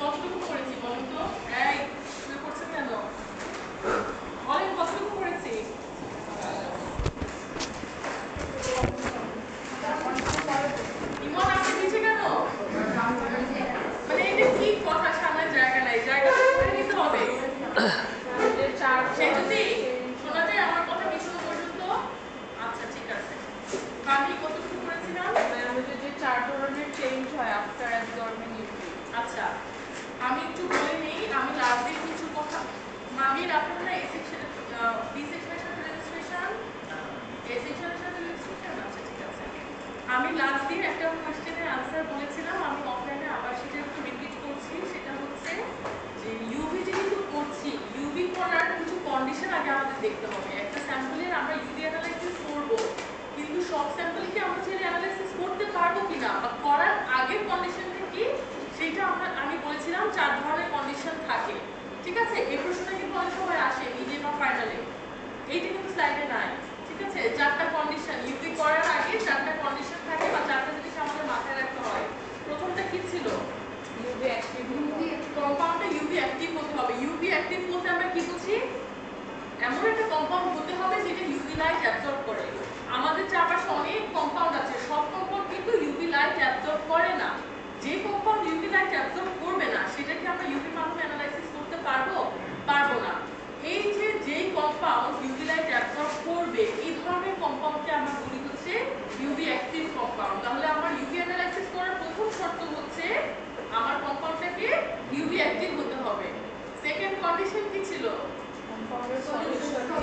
কতটুকু পড়েছি বলেন তো? এই শুয়ে পড়ছেন কেন? বলেন কতটুকু পড়েছি? ইমন আপনি নিচে কেন? মানে এটা কি কথা, সামনে জায়গা নাই, জায়গা করে নিতে হবে। সে যদি শোনা যায় আমার কথা কিছু পর্যন্ত? আচ্ছা ঠিক আছে। আমি কতটুকু পড়েছিলাম? যে 4 ধরনের চেঞ্জ হয় আফটার অ্যাবজর্বিং ইউভি। আচ্ছা আমি একটু বলে নেই, আমি লাস্ট দিন কিছু কথা মামির আপনারা এই সেকশনে বি সেকশনের সাথে রেজিস্ট্রেশন, এই সেকশনের সাথে রেজিস্ট্রেশন। আচ্ছা ঠিক আছে। আমি লাস্ট দিন একটা কোশ্চেনের আনসার বলেছিলাম, আমি অফলাইনে আবার সেটা একটু রিপিট করছি। সেটা হচ্ছে যে ইউভি যেহেতু করছি, ইউভি করার কিছু কন্ডিশন আগে আমাদের দেখতে হবে। একটা স্যাম্পলের আমরা ইউভি অ্যানালাইসিস করব, কিন্তু সব স্যাম্পল কি আমরা চাইলে অ্যানালাইসিস করতে পারবো কিনা বা করার আগের কন্ডিশনটা কি সেইটা আমি বলেছিলাম 4 ধরনের কন্ডিশন থাকে। ঠিক আছে, এই প্রশ্নটা কিন্তু অনেক সময় আসে নিজে বা ফাইনালে, এইটা কিন্তু স্লাইডে নাই। ঠিক আছে, 4টা কন্ডিশন ইউপি করার আগে 4টা কন্ডিশন থাকে বা 4টা জিনিস আমাদের মাথায় রাখতে হয়। প্রথমটা কি ছিল? ইউভি অ্যাক্টিভ, কম্পাউন্ডে ইউভি অ্যাক্টিভ হতে হবে। ইউভি অ্যাক্টিভ বলতে আমরা কি বুঝি? এমন একটা কম্পাউন্ড হতে হবে যেটা ইউভি লাইট অ্যাবজর্ব করে। আমাদের চারপাশে অনেক কম্পাউন্ড আছে, সব কম্পাউন্ড কিন্তু ইউভি লাইট অ্যাবজর্ব করে না। যে কম্পাউন্ড ইউভি লাইট অ্যাবজর্ব করবে না সেটাকে আমরা ইউভি মাধ্যমে অ্যানালাইসিস করতে পারবো? পারবো না। এই যে যেই কম্পাউন্ড ইউভি লাইট অ্যাবজর্ব করবে এই ধরনের কম্পাউন্ডকে আমরা বলি হচ্ছে ইউভি অ্যাক্টিভ কম্পাউন্ড। তাহলে আমার ইউভি অ্যানালাইসিস করার প্রথম শর্ত হচ্ছে আমার কম্পাউন্ডটাকে ইউভি অ্যাক্টিভ হতে হবে। সেকেন্ড কন্ডিশন কি ছিল?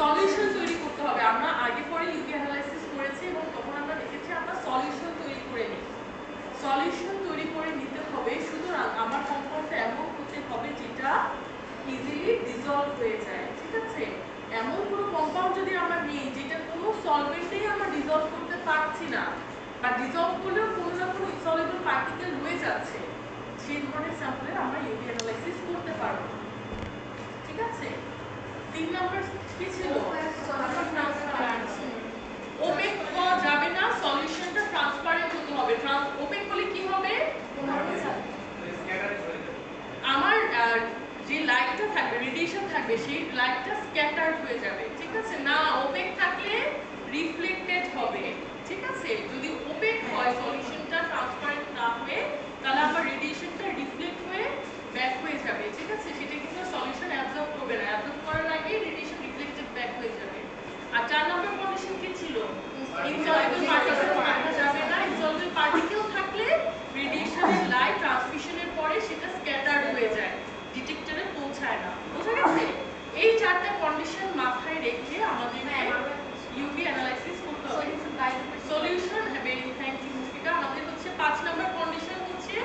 সলিউশন তৈরি করতে হবে। আমরা আগে পরে ইউভি অ্যানালাইসিস করেছি এবং তখন আমরা দেখেছি আমরা সলিউশন তৈরি করে নিই। সলিউশন তৈরি করে নিতে হবে, সুতরাং আমার কম্পাউন্ডটা এমন হতে হবে যেটা ইজিলি ডিসলভ হয়ে যায়। ঠিক আছে, এমন কোনো কম্পাউন্ড যদি আমরা নিই যেটা কোনো সলভেন্টেই আমরা ডিসলভ করতে পারছি না বা ডিসলভ করলেও কোনো না কোনো ইনসলিবল পার্টিকেল রয়ে যাচ্ছে, সেই ধরনের স্যাম্পলের আমরা ইউভি অ্যানালাইসিস করতে পারবো। ঠিক আছে, 3 নাম্বার কি ছিল? ওপেক হওয়া যাবে না, সলিউশনটা ট্রান্সপারেন্ট হতে হবে। ওপেক হলে কি হবে? আমার যে লাইটটা থাকবে, রেডিয়েশন থাকবে, সেই লাইটটা স্ক্যাটার্ড হয়ে যাবে। ঠিক আছে, না ওপেক থাকলে রিফ্লেক্টেড হবে। ঠিক আছে, যদি ওপেক হয় সলিউশনটা ট্রান্সপারেন্ট না হয়ে, তাহলে আমার রেডিয়েশনটা রিফ্লেক্ট হয়ে ব্যাক হয়ে যাবে। ঠিক আছে, সেটা কিন্তু সলিউশন অ্যাবজর্ব করবে না, অ্যাবজর্ব করার আগে রেডিয়েশন রিফ্লেক্টেড ব্যাক হয়ে যাবে। আর 4 নম্বর কন্ডিশন কি ছিল? ইনসলিবল পার্টিকেল থাকা যাবে না। ইনসলিবল পার্টিকেল থাকলে রেডিয়েশনের লাইট ট্রান্সমিশনের পরে সেটা স্ক্যাটার্ড হয়ে যায়, ডিটেক্টরে পৌঁছায় না। বুঝা গেছে? এই 4টা কন্ডিশন মাথায় রেখে আমাদের ইউভি অ্যানালাইসিস করতে হবে। Solution, very thank you Mushfika. আমাদের হচ্ছে 5 নম্বর কন্ডিশন হচ্ছে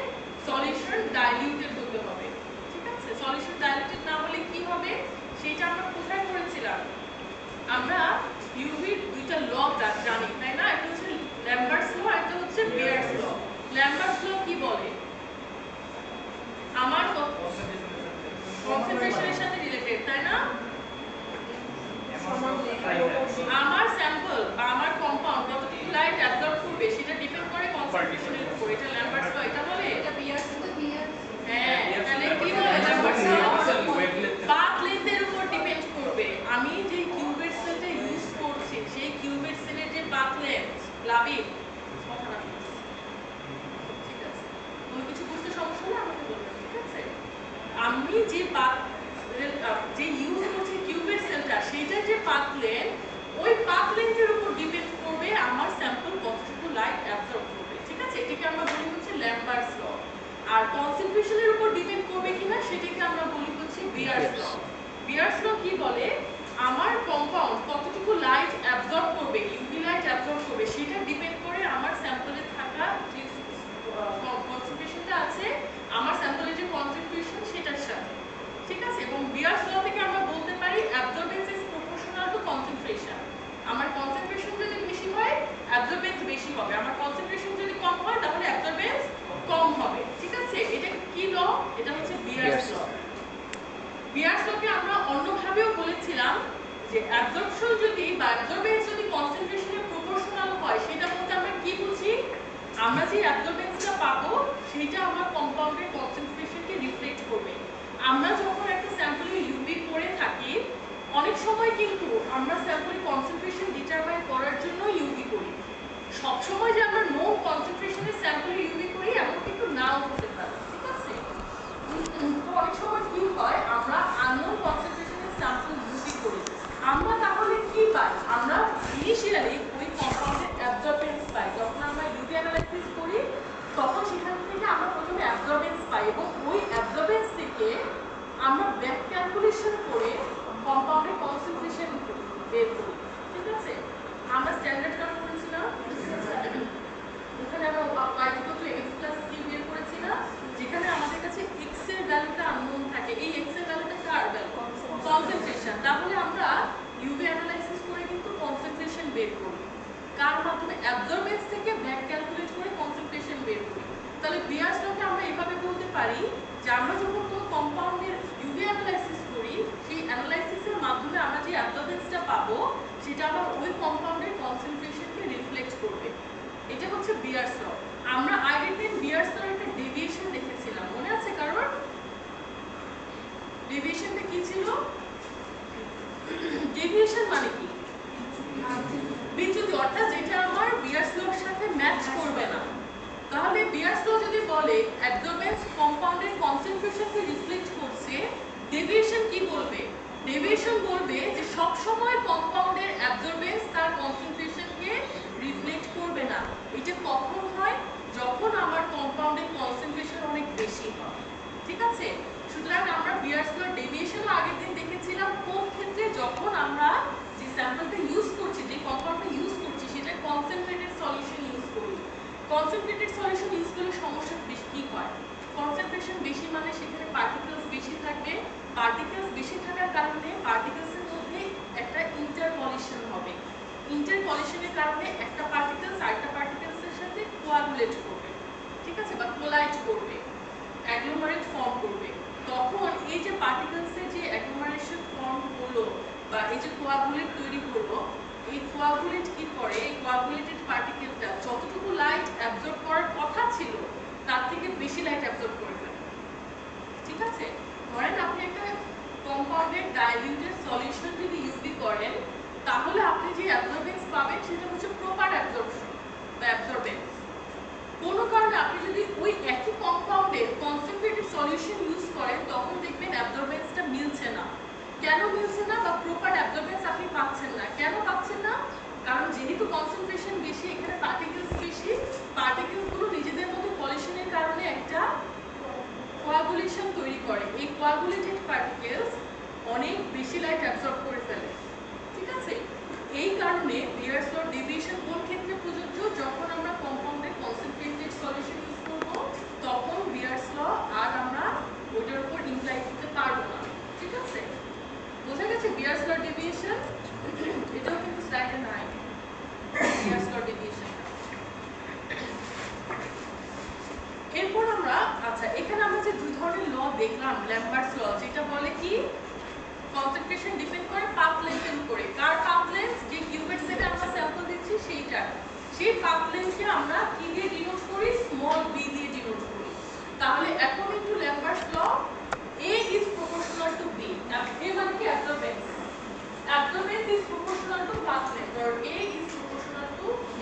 সলিউশন ডাইলিউটেড হতে হবে। ঠিক আছে, সলিউশন ডাইলিউটেড না হলে কি হবে সেটা আমরা কোথায় পড়েছিলাম? আমরা ইউভির দুইটা ল জানি, তাই না? একটা হচ্ছে ল্যাম্বার্টস ল, একটা হচ্ছে বেয়ার্স ল। ল্যাম্বার্টস ল কি বলে? আমার কনসেন্ট্রেশনের সাথে রিলেটেড, তাই না? আমার স্যাম্পল বা আমার কম্পাউন্ড কতটুকু লাইট অ্যাবজর্ব করবে সেটা ডিপেন্ড করে কনসেন্ট্রেশনের উপর। এটা ল্যাম্বার্টস ল। এটা বলে এটা বিয়ার্স তো বিয়ার্স। হ্যাঁ, তাহলে কি বলে ল্যাম্বার্টস ল? পাথ লেন্থের উপর ডিপেন্ড করবে। আমি যে কিউবেট সেলটা ইউজ করছি সেই কিউবেট সেলের যে পাথ লেন্থ, লাভি কথা না please। ঠিক আছে, কোনো কিছু বুঝতে সমস্যা হলে আমাকে বলবেন। ঠিক আছে, আমি যে পাথ যে ইউজ করছি কিউবেট সেলটা, সেইটার যে পাথ লেন্থ, ওই পাথ লেন্থের উপর ডিপেন্ড করবে আমার স্যাম্পল কতটুকু লাইট অ্যাবজর্ব করবে। ঠিক আছে, এটাকে আমরা বলি হচ্ছে ল্যাম্বার্টস ল। আর কনসেন্ট্রেশনের উপর ডিপেন্ড করবে কিনা সেটাকে আমরা বলি হচ্ছে বিয়ার্স ল। বিয়ার্স ল কি বলে? আমার কম্পাউন্ড কতটুকু লাইট অ্যাবজর্ব করবে, ইউভি লাইট অ্যাবজর্ব করবে, সেটা ডিপেন্ড করে আমার স্যাম্পলে থাকা যে কনসেন্ট্রেশনটা আছে, আমার স্যাম্পলের যে কনসেন্ট্রেশন সেটার সাথে। ঠিক আছে, এবং বিয়ার্স ল থেকে আমরা বলতে পারি absorbance is proportional to concentration. আমার কনসেন্ট্রেশন যদি বেশি হয় অ্যাবজর্বেন্স বেশি হবে, আমার কনসেন্ট্রেশন যদি কম হয় তাহলে অ্যাবজর্বেন্স কম হবে। ঠিক আছে, এটা কি ল? এটা হচ্ছে বিয়ার্স ল। বিয়ার্স লকে আমরা অন্যভাবেও বলেছিলাম যে অ্যাবজর্পশন যদি বা অ্যাবজর্বেন্স যদি কনসেন্ট্রেশনের প্রপোর্শনাল হয়, সেটা বলতে আমরা কি বুঝি? আমরা যে অ্যাবজর্বেন্সটা পাবো সেটা আমার কম্পাউন্ডের কনসেন্ট্রেশনকে রিফ্লেক্ট কিন্তু আমরা স্যাম্পলের কনসেন্ট্রেশন ডিটারমাইন করার জন্য ইউভি করি। সবসময় যে আমরা নো কনসেন্ট্রেশনের স্যাম্পলে ইউভি করি এমন কিন্তু নাও হতে পারে, ঠিক আছে? তো অনেক সময় কি হয়, আমরা আননোন কনসেন্ট্রেশনের স্যাম্পল ইউভি করি। আমরা তাহলে কি পাই? আমরা ইনিশিয়ালি ওই কম্পাউন্ডের অ্যাবজর্বেন্স পাই। যখন আমরা ইউভি অ্যানালাইসিস করি তখন সেখান থেকে আমরা প্রথমে অ্যাবজর্বেন্স পাই এবং ওই অ্যাবজর্বেন্স থেকে আমরা ব্যাক ক্যালকুলেশন করে কম্পাউন্ডের কনসেন্ট্রেশন বের করি, ঠিক আছে? আমরা স্ট্যান্ডার্ড টার্ম করেছি না, ওখানে আমরা y = x + c বের করেছি না, যেখানে আমাদের কাছে x এর ভ্যালুটা আননোন থাকে। এই x এর ভ্যালুটা কার ভ্যালু? কনসেন্ট্রেশন। তাহলে আমরা ইউভি অ্যানালাইসিস করে কিন্তু কনসেন্ট্রেশন বের করি। কার মাধ্যমে? অ্যাবজর্বেন্স থেকে ব্যাক ক্যালকুলেট করে কনসেন্ট্রেশন বের করি। তাহলে বিয়ার্স লকে আমরা এভাবে বলতে পারি যে আমরা যখন কোনো কম্পাউন্ডের ইউভি অ্যানালাইসিস করি সেই অ্যানালাইসিসের মাধ্যমে আমরা যে অ্যাবজর্বেন্সটা পাবো সেটা আবার ওই কম্পাউন্ডের কনসেন্ট্রেশনকে রিফ্লেক্ট করবে। এটা হচ্ছে বিয়ার্স ল। আমরা আগের দিন বিয়ার্স লর একটা ডেভিয়েশন দেখেছিলাম, মনে আছে কারোর? ডেভিয়েশনটা কি ছিল? ডেভিয়েশন মানে কি? বিচ্যুতি, অর্থাৎ যেটা আমার বিয়ার্স লর সাথে ম্যাচ করবে না। তাহলে বিয়ার্স ল যদি বলে অ্যাবজর্বেন্স কম্পাউন্ডের কনসেন্ট্রেশনকে রিফ্লেক্ট করছে, ডেভিয়েশন কি বলবে? ডেভিয়েশন বলবে যে সব সময় কম্পাউন্ডের অ্যাবজর্বেন্স তার কনসেন্ট্রেশনকে রিফ্লেক্ট করবে না। এটা কখন হয়? যখন আমার কম্পাউন্ডের কনসেন্ট্রেশন অনেক বেশি হয়, ঠিক আছে? সুতরাং আমরা বিয়ার্স লর ডেভিয়েশনও আগের দিন দেখেছিলাম কোন ক্ষেত্রে? যখন আমরা যে স্যাম্পলটা ইউজ করছি, যে কম্পাউন্ডটা ইউজ করছি সেটা কনসেন্ট্রেটেড সলিউশন ইউজ করি। কনসেন্ট্রেটেড সলিউশন ইউজ করলে সমস্যা বেশি কি হয়? কনসেন্ট্রেশন বেশি মানে সেখানে পার্টিকেলস বেশি থাকবে। পার্টিকেলস বেশি থাকার কারণে পার্টিকেলসের মধ্যে একটা ইন্টারপলিশন হবে। ইন্টারপলিশনের কারণে একটা পার্টিকেলস আরেকটা পার্টিকেলসের সাথে কোয়াগুলেট করবে, ঠিক আছে, বা কোলাইড করবে, অ্যাগ্লোমারেট ফর্ম করবে। তখন এই যে পার্টিকেলসের যে অ্যাগ্লোমারেশন ফর্ম হলো বা এই যে কোয়াগুলেট তৈরি হলো, এই কোয়াগুলেট কি করে? এই কোয়াগুলেটেড পার্টিকেলটা যতটুকু লাইট অ্যাবজর্ব করার কথা ছিল তার থেকে বেশি লাইট অ্যাবজর্ব করে ফেলে, ঠিক আছে? ধরেন আপনি একটা কম্পাউন্ডের ডাইলিউটেড সলিউশন যদি ইউভি করেন তাহলে আপনি যে অ্যাবজর্বেন্স পাবেন সেটা হচ্ছে প্রপার অ্যাবজর্পশন বা অ্যাবজর্বেন্স। কোনো কারণে আপনি যদি ওই একই কম্পাউন্ডের কনসেন্ট্রেটেড সলিউশন ইউজ করেন তখন দেখবেন অ্যাবজর্বেন্সটা মিলছে না। কেন মিলছে না? বা প্রপার অ্যাবজর্বেন্স আপনি পাচ্ছেন না। কেন পাচ্ছেন না? কারণ যেহেতু কনসেন্ট্রেশন বেশি, এখানে পার্টিকেলস বেশি, পার্টিকেলসগুলো নিজেদের মধ্যে কলিশনের কারণে একটা কোয়াগুলেশন তৈরি করে। এই কোয়াগুলেটেড পার্টিকেলস অনেক বেশি লাইট অ্যাবজর্ব করে ফেলে, ঠিক আছে? এই কারণে বিয়ার্স লর ডেভিয়েশন কোন ক্ষেত্রে প্রযোজ্য? যখন আমরা কম্পাউন্ডের কনসেন্ট্রেটেড সলিউশন ইউজ করব তখন বিয়ার্স ল আর আমরা ওইটার উপর ইমপ্লাই করতে পারবো না, ঠিক আছে? বোঝা গেছে বিয়ার্স লর ডেভিয়েশন? এটাও কিন্তু স্লাইডে নাই বিয়ার্স লর ডেভিয়েশন। এরপর আমরা এখানে আমরা যে দুই ধরনের ল দেখলাম, ল্যাম্বার্টস ল যেটা বলে কি কনসেন্ট্রেশন ডিপেন্ড করে পাথ লেন্থের উপরে। কার পাথ লেন্থ? যে কিউবেট সেটে আমরা স্যাম্পল দিচ্ছি সেইটা। সেই পাথ লেন্থকে আমরা কি দিয়ে ডিনোট করি? স্মল b দিয়ে ডিনোট করি। তাহলে according to Lambert's law a is proportional to b। a মানে কি? Absorbance. Absorbance is proportional to path length or a is proportional to b।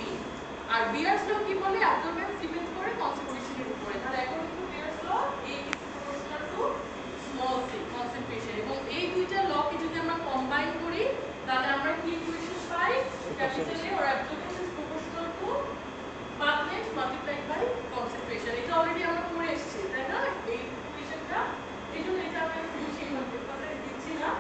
আর বিয়ার্স ল কি বলে? অ্যাবজর্বেন্স ডিপেন্ড করে কনসেন্ট্রেশনের উপরে। তাহলে according to Beer's law a is proportional to small c concentration. এবং এই দুইটা লকে যদি আমরা কম্বাইন করি তাহলে আমরা কি equation pi? Capital A or absorbance is proportional to path length multiplied by concentration। এটা অলরেডি আমরা পড়ে এসেছি, তাই না? এই ইকুয়েশনটা এইজন্য এটা আমি বেশি ইম্পর্টেন্ট দিচ্ছি না।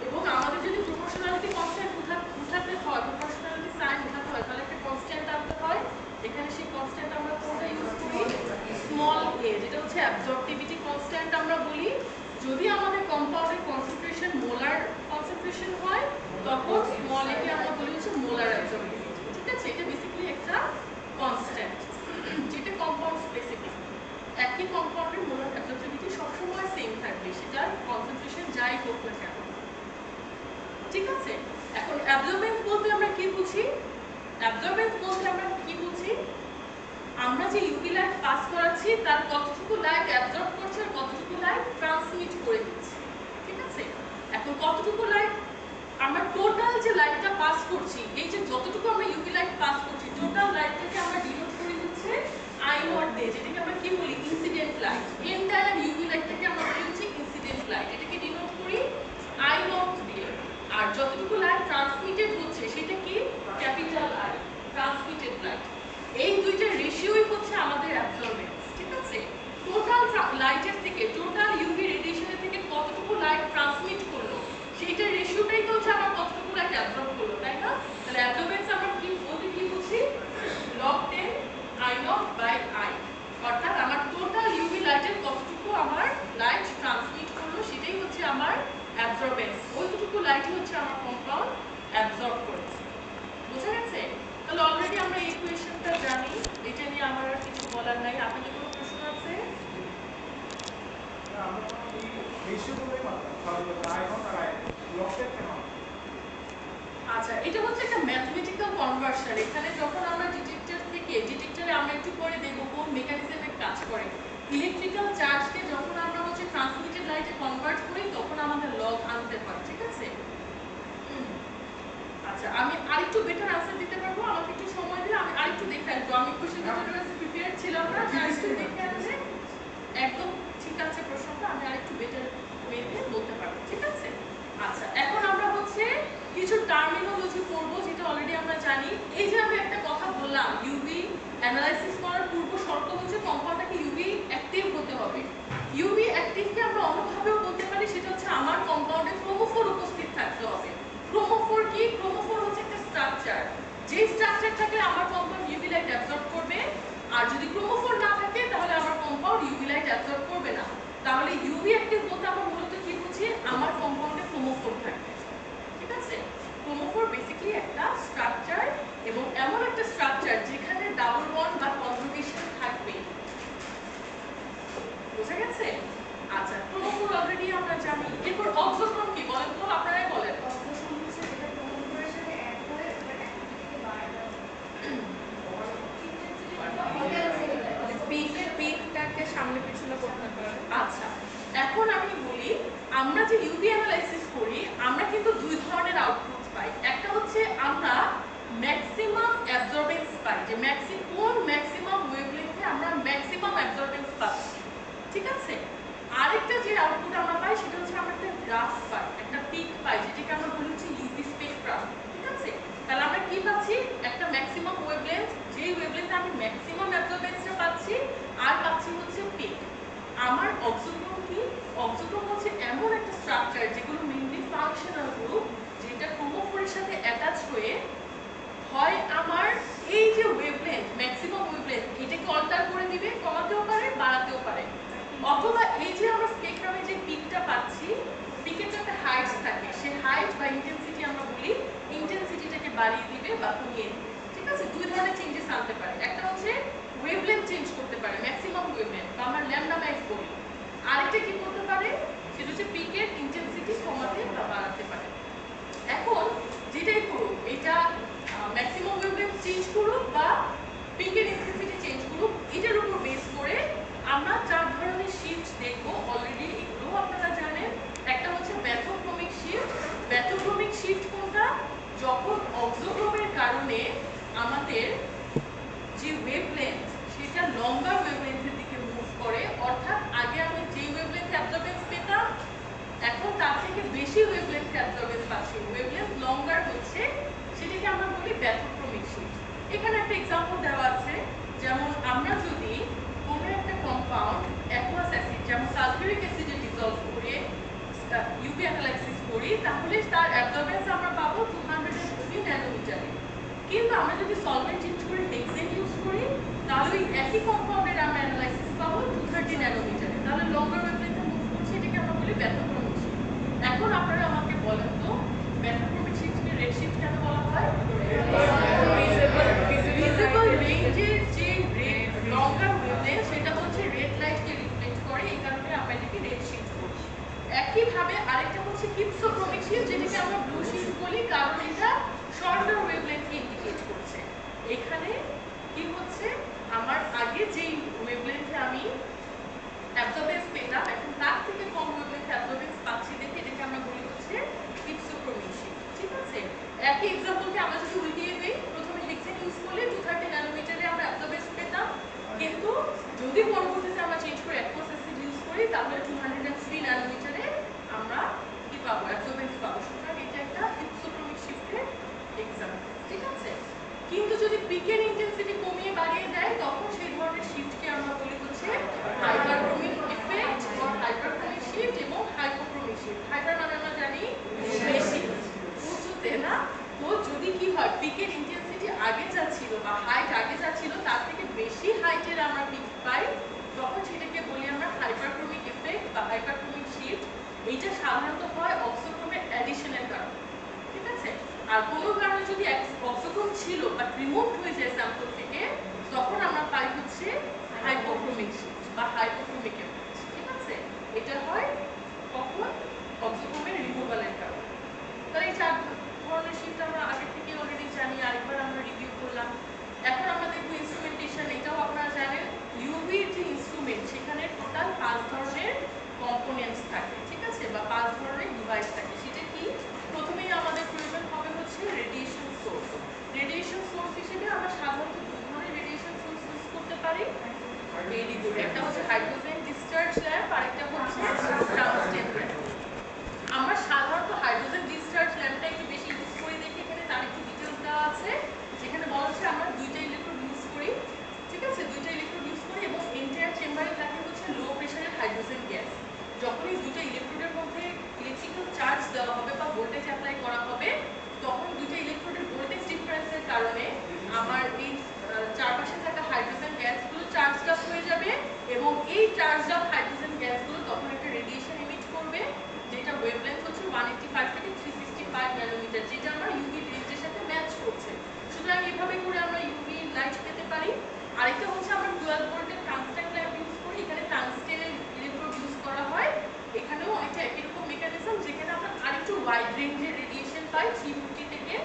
এবং আমাদের যদি প্রপোর্শনালিটি কনস্ট্যান্ট উঠাতে হয়, প্রপোর্শনালিটি সাইন উঠাতে হয় তাহলে একটা কনস্ট্যান্ট আনতে হয়। এখানে সেই কনস্ট্যান্ট আমরা কোনটা ইউজ করি? স্মল a, যেটা হচ্ছে অ্যাবজর্পটিভিটি কনস্ট্যান্ট আমরা বলি। যদি আমাদের কম্পাউন্ডের কনসেন্ট্রেশন মোলার কনসেন্ট্রেশন হয় তখন স্মল a কে আমরা বলি হচ্ছে মোলার অ্যাবজর্পটিভিটি, ঠিক আছে? এটা বেসিক্যালি একটা কনস্ট্যান্ট যেটা কম্পাউন্ড স্পেসিফিক। একই কম্পাউন্ডের মোলার অ্যাবজর্পটিভিটি সবসময় সেম থাকবে, সেটা কনসেন্ট্রেশন যাই হোক না কেন, ঠিক আছে? এখন অ্যাবজর্বেন্স বলতে আমরা কি বুঝি? অ্যাবজর্বেন্স বলতে আমরা কি বুঝি? আমরা যে ইউভি লাইট পাস করাচ্ছি তার কতটুকু লাইট অ্যাবজর্ব করছে আর কতটুকু লাইট ট্রান্সমিট করে দিচ্ছে, ঠিক আছে? এখন কতটুকু লাইট আমরা টোটাল পাস করছি, এই যে যতটুকু আমরা ইউভি লাইট পাস করছি টোটাল লাইটটাকে আমরা ডিনোট করি হচ্ছে আই নট দিয়ে, যেটাকে আমরা কি বলি ইনসিডেন্ট লাইট। এন্টায়ার ইউভি লাইটটাকে আমরা বলি হচ্ছে ইনসিডেন্ট লাইট, এটাকে ডিনোট করি আই নট দিয়ে। আর যতটুকু লাইট ট্রান্সমিটেড হচ্ছে সেটা কি ক্যাপিটাল আই, ট্রান্সমিটেড লাইট। এই দুইটা রেশিওই হচ্ছে আমাদের অ্যাবজর্বেন্স, ঠিক আছে? টোটাল লাইটের থেকে, টোটাল ইউভি রেডিয়েশনের থেকে কতটুকু লাইট ট্রান্সমিট করলো সেইটার রেশিওটাই তো হচ্ছে আমার কতটুকু লাইট অ্যাবজর্ব করলো, তাই না? তাহলে অ্যাবজর্বেন্স আমরা কি বলতে কি বুঝি log 10 I naught by I, অর্থাৎ আমার টোটাল ইউভি লাইটের কতটুকু আমার লাইট ট্রান্সমিট করলো সেটাই হচ্ছে আমার অ্যাবজর্বেন্স। ওইটুকু লাইটই হচ্ছে আমার কম্পাউন্ড অ্যাবজর্ব করেছে। বুঝা গেছে? তাহলে অলরেডি আমরা এই ইকুয়েশনটা জানি, এটা নিয়ে আমার আর কিছু বলার নাই। আপনাদের কোনো প্রশ্ন আছে? আচ্ছা, এটা হচ্ছে একটা ম্যাথমেটিক্যাল কনভার্সন। এখানে যখন আমরা ডিটেক্টর থেকে, ডিটেক্টরে আমরা একটু পরে দেখব কোন মেকানিজমে কাজ করে। ইলেকট্রিক্যাল চার্জকে যখন আমরা হচ্ছে ট্রান্সমিটেড লাইটে কনভার্ট করি তখন আমাদের লগ আনতে হয়, ঠিক আছে? আচ্ছা, আমি আরেকটু বেটার আনসার দিতে পারবো, আমাকে একটু সময় দিলে আমি আরেকটু দেখে আসবো। আমি কোশ্চেনটার জন্য প্রিপেয়ার ছিলাম না, আরেকটু দেখে আসলে একদম ঠিক আছে প্রশ্নটা আমি আরেকটু বেটার ওয়েতে বলতে পারবো, ঠিক আছে? আচ্ছা, এখন আমরা হচ্ছে কিছু টার্মিনোলজি পড়বো যেটা অলরেডি আমরা জানি। এই যে আমি একটা কথা বললাম, ইউভি অ্যানালাইসিস করার পূর্ব শর্ত হচ্ছে কম্পাউন্ডটাকে ইউভি অ্যাক্টিভ হতে হবে। ইউভি অ্যাক্টিভকে আমরা অন্যভাবেও বলতে পারি, সেটা হচ্ছে আমার কম্পাউন্ডে ক্রোমোফোর উপস্থিত থাকতে হবে। ক্রোমোফোর কি? ক্রোমোফোর হচ্ছে একটা স্ট্রাকচার, যে স্ট্রাকচার থাকলে আমার কম্পাউন্ড ইউভি লাইট অ্যাবজর্ব করবে, আর যদি ক্রোমোফোর না থাকে তাহলে আমার কম্পাউন্ড ইউভি লাইট অ্যাবজর্ব করবে না। তাহলে ইউভি অ্যাক্টিভ বলতে আমরা মূলত কি বুঝি? আমার কম্পাউন্ডে ক্রোমোফোর থাকবে, ঠিক আছে? ক্রোমোফোর বেসিক্যালি একটা স্ট্রাকচার, এবং এমন একটা স্ট্রাকচার যেখানে ডাবল বন্ড বা কনজুগেশন থাকবে। বুঝা গেছে? আচ্ছা, ক্রোমোফোর অলরেডি আমরা জানি। এরপর অক্সোক্রোম কি বলেন তো, আপনারাই বলেন। পিকটাকে সামনে পিছনে করতে পারে। আচ্ছা, এখন আমি বলি আমরা যে ইউভি অ্যানালাইসিস করি আমরা কিন্তু দুই ধরনের আউটপুট পাই। একটা হচ্ছে আমরা ম্যাক্সিমাম অ্যাবজর্বেন্স পাই, যে কোন ম্যাক্সিমাম ওয়েভলেন্থে আমরা ম্যাক্সিমাম অ্যাবজর্বেন্স পাচ্ছি, ঠিক আছে? আরেকটা যে আউটপুট আমরা পাই সেটা হচ্ছে আমরা একটা গ্রাফ পাই, একটা পিক পাই, যেটাকে আমরা বলি হচ্ছে ইউভি স্পেকট্রাম, ঠিক আছে? তাহলে আমরা কি পাচ্ছি? একটা ম্যাক্সিমাম ওয়েভলেন্থ, যেই ওয়েভলেন্থে আমি ম্যাক্সিমাম অ্যাবজর্বেন্সটা পাচ্ছি, আর পাচ্ছি হচ্ছে পিক। আমার অক্সোক্রোম কি? অক্সোক্রোম হচ্ছে এমন একটা স্ট্রাকচার যেগুলো মেইনলি ফাংশনাল গ্রুপ, যেটা ক্রোমোফোরের সাথে অ্যাটাচ হয়ে হয় আমার এই যে ওয়েভলেন্থ, ম্যাক্সিমাম ওয়েভলেন্থ, এটাকে অল্টার করে দিবে, কমাতেও পারে বাড়াতেও পারে। অথবা এই যে আমরা স্পেকট্রামে যে পিকটা পাচ্ছি, পিকের একটা হাইট থাকে, সেই হাইট বা ইন্টেন্সিটি আমরা বলি, ইন্টেন্সিটিটাকে বাড়িয়ে দিবে বা কমিয়ে দিবে, ঠিক আছে? দুই ধরনের চেঞ্জেস আনতে পারে। একটা হচ্ছে ওয়েভলেন্থ চেঞ্জ করতে পারে, ম্যাক্সিমাম ওয়েভলেন্থ বা আমরা ল্যামডা ম্যাক্স বলি। আরেকটা কি করতে পারে? সেটা হচ্ছে পিকের ইন্টেন্সিটি কমাতে বা বাড়াতে পারে। এখন যেটাই করুক, এটা ম্যাক্সিমাম ওয়েভলেন্থ চেঞ্জ করুক বা পিকের ইন্টেন্সিটি চেঞ্জ করুক, এটার উপর বেস করে আমরা চার ধরনের শিফট দেখবো। অলরেডি এগুলো আপনারা জানেন। একটা হচ্ছে ব্যাথোক্রমিক শিফট। ব্যাথোক্রমিক শিফট কোনটা? যখন অক্সোক্রোমের কারণে আমাদের যে ওয়েভলেন্থ সেটা লম্বার ওয়েভলেন্থের দিকে মুভ করে, অর্থাৎ আগে আমি যে ওয়েভলেন্থে অ্যাবজর্বেন্স পেতাম এখন তার থেকে বেশি ওয়েভলেন্থে অ্যাবজর্বেন্স পাচ্ছি, ওয়েভলেন্থ লঙ্গার হচ্ছে, সেটাকে আমরা বলি ব্যাথোক্রমিক শিফট। এখানে একটা एग्जांपल দেওয়া আছে, যেমন আমরা যদি কোনো একটা কম্পাউন্ড অ্যাকুয়াস অ্যাসিড যেমন সালফিউরিক অ্যাসিডে ডিসলভ করে ইউভি অ্যানালাইসিস করি, তাহলে তার অ্যাবজর্বেন্স আমরা পাবো 203 ন্যানোমিটারে। কিন্তু আমরা যদি সলভেন্ট ইউজ করি, হেক্সেন ইউজ করি, তাহলে ওই একই কম্পাউন্ডের আমরা অ্যানালাইসিস পাবো 230 ন্যানোমিটারে। তাহলে লঙ্গার ওয়েভলেন্থে মুভ করছে, এটাকে আমরা বলি ব্যাথোক্রমিক শিফট। এখন আপনারা আমাকে বলেন তো ব্যাথোক্রমিক শিফটকে রেড শিফট কেন বলা হয়? ভিজিবল রেঞ্জের যে রেড লঙ্গার ওয়েভলেন্থ সেটা হচ্ছে রেড লাইটকে রিফ্লেক্ট করে, এই কারণে আমরা এটাকে রেড শিফট বলি। একইভাবে আরেকটা হচ্ছে হিপসোক্রমিক শিফট, যেটাকে আমরা ব্লু শিফট বলি, কারণ এটা শর্টার ওয়েভলেন্থকে ইন্ডিকেট করছে। এখানে কি হচ্ছে, আমার আগে যেই ওয়েভলেন্থে আমি অ্যাবজর্বেন্স পেতাম এখন তার থেকে কম ওয়েভলেন্থে অ্যাবজর্বেন্স পাচ্ছি দেখে এটাকে আমরা বলি হচ্ছে হিপসোক্রমিক শিফট, ঠিক আছে? একই এক্সাম্পল 3 ন্যানোমিটারে আমরা কি পাবো, অ্যাবজর্বেন্স পাবো। সুতরাং এটা একটা হিপসোক্রমিক শিফটের এক্সাম্পল, ঠিক আছে। কিন্তু যদি পিকের ইন্টেন্সিটি কমিয়ে বাড়িয়ে দেয় তখন সেই ধরনের শিফটকে আমরা বলি হচ্ছে হাইপারক্রমিক ইফেক্ট অর হাইপারক্রমিক শিফট এবং হাইপোক্রমিক শিফট। হাইপার মানে আমরা জানি বেশি, উঁচুতে না। তো যদি কি হয়, পিকের ইন্টেন্সিটি আগে যা ছিল বা হাইট আগে যা ছিল তার থেকে বেশি হাইটের আমরা পিক পাই, তখন সেটাকে বলি আমরা হাইপারক্রমিক ইফেক্ট বা হাইপারক্রমিক শিফট। এইটা সাধারণত হয় অক্সোক্রোমের অ্যাডিশনের কারণে, ঠিক আছে। আর কোনো কারণে যদি অক্সোক্রোম ছিল বাট রিমুভ হয়ে যায় স্যাম্পল থেকে, তখন আমরা পাই হচ্ছে হাইপোক্রোমিক শিফট বা হাইপোক্রোমিক ইফেক্ট, ঠিক আছে। এটা হয় কখন, অক্সোক্রোমের রিমুভালের কারণে। তাহলে এই 4 ধরনের শিফট আমরা আগে থেকে অলরেডি জানি, আরেকবার আমরা রিভিউ করলাম। এখন আমরা দেখব ইনস্ট্রুমেন্টেশন। এটাও আপনারা জানেন ইউভির যে ইনস্ট্রুমেন্ট সেখানে টোটাল 5 ধরনের কম্পোনেন্টস থাকে, ঠিক আছে, বা 5 ধরনের ডিভাইস থাকে। সেটা কি, প্রথমেই আমাদের প্রয়োজন হবে হচ্ছে রেডিয়েশন সোর্স। রেডিয়েশন সোর্স হিসেবে আমরা সাধারণত 2 ধরনের রেডিয়েশন সোর্স ইউজ করতে পারি। Very good. একটা হচ্ছে হাইড্রোজেন ডিসচার্জ ল্যাম্প আর একটা হচ্ছে টাংস্টেন ল্যাম্প। আমরা সাধারণত হাইড্রোজেন ডিসচার্জ ল্যাম্পটা একটু বেশি ইউজ করি দেখি, এখানে তার একটু ডিটেইলস দেওয়া আছে, যেখানে বলা হচ্ছে আমরা 2টা ইলেকট্রোড ইউজ করি, ঠিক আছে, 2টা ইলেকট্রোড ইউজ করি এবং এন্টায়ার চেম্বারে থাকে হচ্ছে লো প্রেসারের হাইড্রোজেন গ্যাস। যখন এই 2টা ইলেকট্রোডের মধ্যে ইলেকট্রিক্যাল চার্জ দেওয়া হবে বা ভোল্টেজ অ্যাপ্লাই করা হবে, তখন 2টা ইলেকট্রোডের ভোল্টেজ ডিফারেন্সের কারণে আমার এই চারপাশে থাকা হাইড্রোজেন গ্যাসগুলো চার্জড আপ হয়ে যাবে এবং এই চার্জড আপ হাইড্রোজেন গ্যাসগুলো তখন একটা রেডিয়েশন এমিট করবে, যেটা ওয়েভলেন্থ হচ্ছে 185 থেকে 365 ন্যানোমিটার, যেটা আমরা ইউভি রেঞ্জের সাথে ম্যাচ করছে। সুতরাং এভাবে করে আমরা ইউভি লাইট পেতে পারি। আরেকটা হচ্ছে আমরা 12 ভোল্টের টাংস্টেন ল্যাম্প ইউজ করি। এখানে টাংস্টেনের ইলেকট্রোড ইউজ করা হয়। এখানেও অনেকটা একই রকম মেকানিজম, যেখানে আমরা আরেকটু ওয়াইড রেঞ্জের রেডিয়েশন পাই 350 থেকে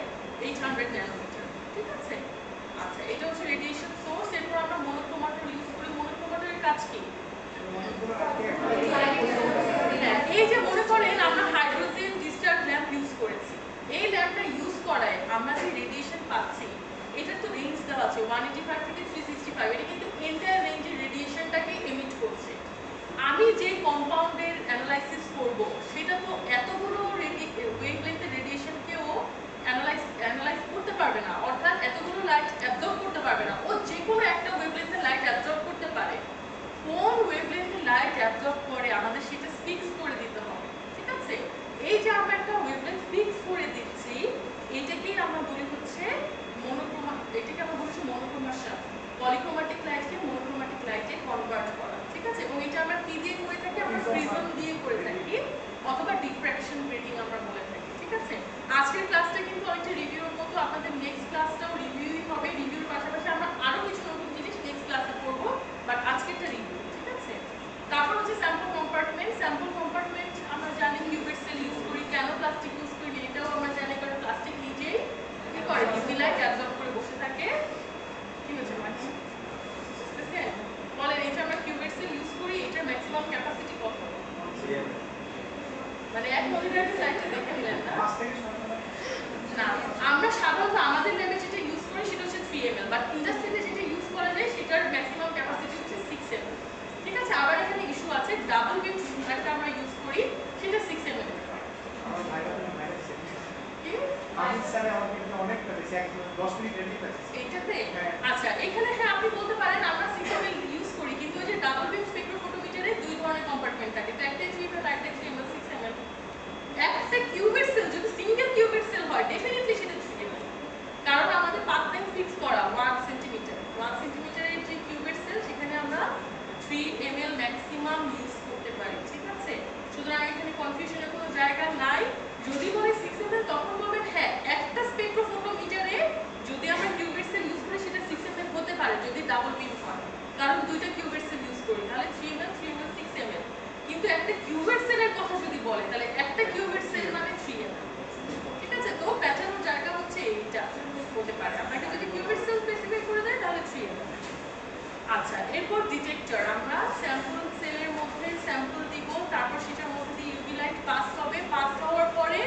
800 ন্যানোমিটার, ঠিক আছে। আচ্ছা, এটা হচ্ছে রেডিয়েশন সোর্স। এরপর আমরা মনোক্রোমাটর ইউজ করি। মনোক্রোমাটরের কাজ কি? এই যে মনে করেন আমরা হাইড্রোজেন ডিসচার্জ ল্যাম্প ইউজ করেছি, এই ল্যাম্পটা ইউজ করায় আমরা যে রেডিয়েশন পাচ্ছি এটা তো রেঞ্জ দেওয়া আছে 185 থেকে 365, এটা কিন্তু এন্টায়ার রেঞ্জের রেডিয়েশনটাকে এমিট করছে। আমি যে কম্পাউন্ডের অ্যানালাইসিস করব সেটা তো এতগুলো ওয়েভলেন্থের রেডিয়েশনকেও অ্যানালাইজ করতে পারবে না, অর্থাৎ এতগুলো লাইট অ্যাবজর্ব করতে পারবে না। ও যে কোনো একটা ওয়েভলেন্থের লাইট অ্যাবজর্ব করতে পারে। কোন ওয়েভলেন্থের লাইট অ্যাবজর্ব করে আমাদের সেটা ফিক্স করে দিতে হবে, ঠিক আছে। এই যে আমরা একটা ওয়েভলেন্থ ফিক্স করে দিচ্ছি, এটাকেই আমরা বলি হচ্ছে এটাকে আমরা বলছি মনোক্রোমাশন। পলিক্রোমাটিক লাইটকে মনোক্রোমাটিক লাইটে কনভার্ট করা, ঠিক আছে। এবং এটা আমরা কি দিয়ে করে থাকি? আমরা প্রিজম দিয়ে করে থাকি অথবা ডিফ্র্যাকশন গ্রেডিং আমরা বলে থাকি, ঠিক আছে। আজকের ক্লাসটা কিন্তু অনেকটা রিভিউর মতো, আপনাদের নেক্সট ক্লাসটাও রিভিউই হবে। রিভিউর পাশাপাশি আমরা আরো কিছু নতুন জিনিস নেক্সট ক্লাসে পড়বো, বাট আজকেরটা রিভিউ, ঠিক আছে। তারপর হচ্ছে স্যাম্পল কম্পার্টমেন্ট। স্যাম্পল কম্পার্টমেন্ট আমরা জানি কিউবেট সেল ইউজ করি। কেন প্লাস্টিক ইউজ করি এটাও আমরা জানি, কারণ প্লাস্টিক নিজেই কি করে, ইউভি লাইট অ্যাবজর্ব করে বসে থাকে। কি হচ্ছে মানে বলেন, এটা আমরা কিউবেট সেল ইউজ করি, এটার ম্যাক্সিমাম ক্যাপাসিটি কত? মানে এক মনিটরের সাইজটা দেখে নিলেন না? না, আমরা সাধারণত আমাদের ল্যাবে যেটা ইউজ করি সেটা হচ্ছে 3 ml, বাট ইন্ডাস্ট্রিতে যেটা ইউজ করা যায় সেটার ম্যাক্সিমাম ক্যাপাসিটি হচ্ছে 6 ml, ঠিক আছে। আবার এখানে ইস্যু আছে, ডাবল বিম একটা আমরা ইউজ করি, সেটা 6 ml এর হয়। আমার ভাইরা ম্যানেজ কি আমি স্যার আমার কিন্তু অনেকটা বেশি, একদম 10 মিনিট রেডি আছে এইটাতে। আচ্ছা, এখানে হ্যাঁ আপনি বলতে পারেন আমরা 6 ml ইউজ করি, কিন্তু ওই যে ডাবল বিম স্পেকট্রোফটোমিটারে 2 ধরনের কম্পার্টমেন্ট থাকে, তো একটা 3 ml আর একটা 3 ml, 6 ml। একটা কিউবেট সেল যদি সিঙ্গেল কিউবেট সেল হয় ডেফিনেটলি সেটা 3 ml, কারণ আমাদের পাথ লেন্থ ফিক্স করা 1 সেন্টিমিটার। 1 সেন্টিমিটারের যে কিউবেট সেল সেখানে আমরা 3 ml ম্যাক্সিমাম ইউজ করতে পারি, ঠিক আছে। সুতরাং এখানে কনফিউশনের কোনো জায়গা নাই। যদি বলে 6 ml তখন বলবেন হ্যাঁ, একটা স্পেকট্রোফটোমিটারে যদি আমরা কিউবেট সেল ইউজ করি সেটা 6 ml হতে পারে যদি ডাবল বিম হয়, কারণ দুইটা কিউবেট সেল ইউজ করি, তাহলে 3 ml 3 ml 6 ml। কিন্তু একটা কিউবেট সেলের কথা যদি বলে তাহলে একটা কিউবেট সেল মানে 3 ml, ঠিক আছে। তো প্যাটার্নের জায়গা হচ্ছে এইটা হতে পারে, আপনাকে যদি কিউবেট সেল স্পেসিফাই করে দেয় তাহলে 3 ml। আচ্ছা, এরপর ডিটেক্টর। আমরা স্যাম্পল সেলের মধ্যে স্যাম্পল দিব, তারপর সেটার মধ্যে দিয়ে ইউভি লাইট পাস হবে। পাস হওয়ার পরে